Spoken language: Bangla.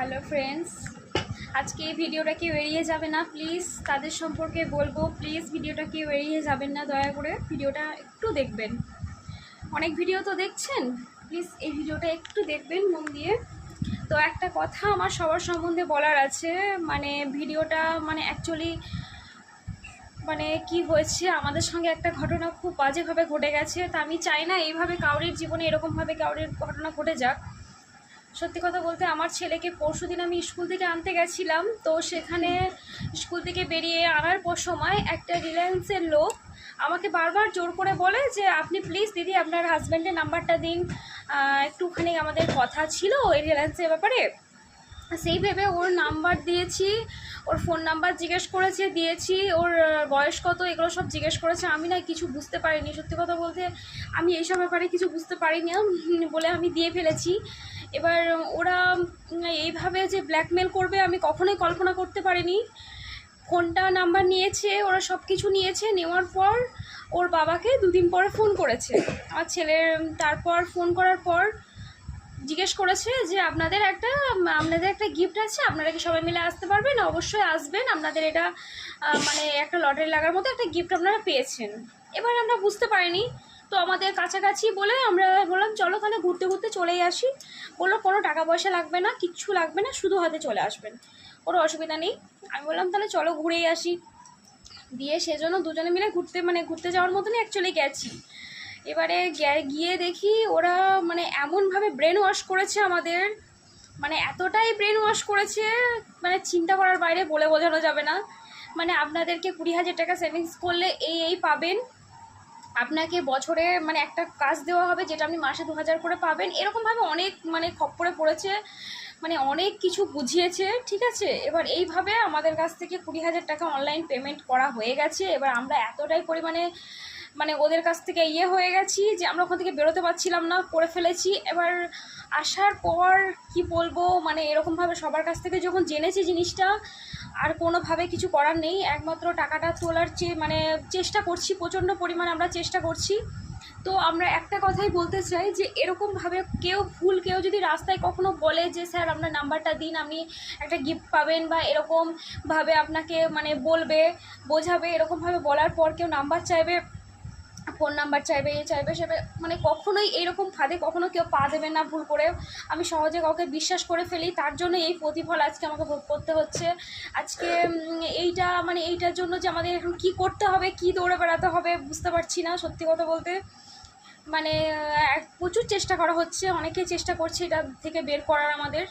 হ্যালো ফ্রেন্ডস, আজকে এই ভিডিওটা কেউ এড়িয়ে যাবে না প্লিজ। তাদের সম্পর্কে বলবো, প্লিজ ভিডিওটা কেউ এড়িয়ে যাবেন না, দয়া করে ভিডিওটা একটু দেখবেন। অনেক ভিডিও তো দেখছেন, প্লিজ এই ভিডিওটা একটু দেখবেন মন দিয়ে। তো একটা কথা আমার সবার সম্বন্ধে বলার আছে, মানে ভিডিওটা অ্যাকচুয়ালি কি হয়েছে আমাদের সঙ্গে একটা ঘটনা খুব বাজেভাবে ঘটে গেছে। তা আমি চাই না এইভাবে কাউরির জীবনে এরকমভাবে কাউরির ঘটনা ঘটে যাক। সত্যি কথা বলতে আমার ছেলেকে পরশুদিন আমি স্কুল থেকে আনতে গেছিলাম, তো সেখানে স্কুল থেকে বেরিয়ে আনার পর সময় একটা রিলায়েন্সের লোক আমাকে বারবার জোর করে বলে যে আপনি প্লিজ দিদি আপনার হাজব্যান্ডের নাম্বারটা দিন, একটুখানি আমাদের কথা ছিল এই রিলায়েন্সের ব্যাপারে। সেই ভেবে ওর নাম্বার দিয়েছি, ওর ফোন নাম্বার জিজ্ঞেস করেছে, দিয়েছি, ওর বয়স কত এগুলো সব জিজ্ঞেস করেছে। আমি না কিছু বুঝতে পারিনি, সত্যি কথা বলতে আমি এইসব ব্যাপারে কিছু বুঝতে পারিনি বলে আমি দিয়ে ফেলেছি। এবার ওরা এইভাবে যে ব্ল্যাকমেল করবে আমি কখনোই কল্পনা করতে পারিনি। ফোনটা নাম্বার নিয়েছে, ওরা সব কিছু নিয়েছে, নেওয়ার পর ওর বাবাকে দুদিন পরে ফোন করেছে আমার ছেলের। তারপর ফোন করার পর জিজ্ঞেস করেছে যে আপনাদের একটা গিফট আছে, আপনারা কি সবাই মিলে আসতে পারবেন? অবশ্যই আসবেন, আপনাদের এটা একটা লটারি লাগার মতো একটা গিফট আপনারা পেয়েছেন। এবার আমরা বুঝতে পারিনি, তো আমাদের কাছাকাছি বলে আমরা বললাম চলো তাহলে ঘুরতে ঘুরতে চলেই আসি। বললো কোনো টাকা পয়সা লাগবে না, কিচ্ছু লাগবে না, শুধু হাতে চলে আসবেন, কোনো অসুবিধা নেই। আমি বললাম তাহলে চলো ঘুরেই আসি। দিয়ে সেজন্য দুজনে মিলে ঘুরতে যাওয়ার মতনই অ্যাকচুয়ালি গেছি। এবারে গিয়ে দেখি ওরা এমনভাবে ব্রেন ওয়াশ করেছে আমাদের, এতটাই ব্রেন ওয়াশ করেছে চিন্তা করার বাইরে, বলে বোঝানো যাবে না। আপনাদেরকে 20,000 টাকা সেভিংস করলে এই পাবেন, আপনাকে বছরে একটা কাজ দেওয়া হবে যেটা আপনি মাসে 2,000 করে পাবেন, এরকমভাবে অনেক খপ্পরে পড়েছে, অনেক কিছু বুঝিয়েছে, ঠিক আছে। এবার এইভাবে আমাদের কাছ থেকে 20,000 টাকা অনলাইন পেমেন্ট করা হয়ে গেছে। এবার আমরা এতটাই পরিমাণে ওদের কাছ থেকে হয়ে গেছি যে আমরা ওখান থেকে বেরোতে পারছিলাম না, করে ফেলেছি। এবার আসার পর কি বলবো, এরকমভাবে সবার কাছ থেকে যখন জেনেছি জিনিসটা, আর কোনোভাবে কিছু করার নেই, একমাত্র টাকাটা তোলার চেষ্টা করছি, প্রচণ্ড পরিমাণে আমরা চেষ্টা করছি। তো আমরা একটা কথাই বলতে চাই যে এরকমভাবে কেউ যদি রাস্তায় কখনো বলে যে স্যার আপনার নাম্বারটা দিন, আপনি একটা গিফট পাবেন, বা এরকমভাবে আপনাকে বলবে, বোঝাবে, এরকমভাবে বলার পর কেউ নাম্বার চাইবে, ফোন নাম্বার চাইবে, সেবে কখনোই এইরকম ফাঁদে কখনো কেউ পা দেবে না ভুল করে। আমি সহজে কাউকে বিশ্বাস করে ফেলি, তার জন্য এই প্রতিফল আজকে আমাকে ভোগ করতে হচ্ছে। আজকে এইটার জন্য যে আমাদের এখন কী করতে হবে, কী দৌড়ে বেড়াতে হবে বুঝতে পারছি না। সত্যি কথা বলতে প্রচুর চেষ্টা করা হচ্ছে, অনেকেই চেষ্টা করছে এটা থেকে বের করার আমাদের।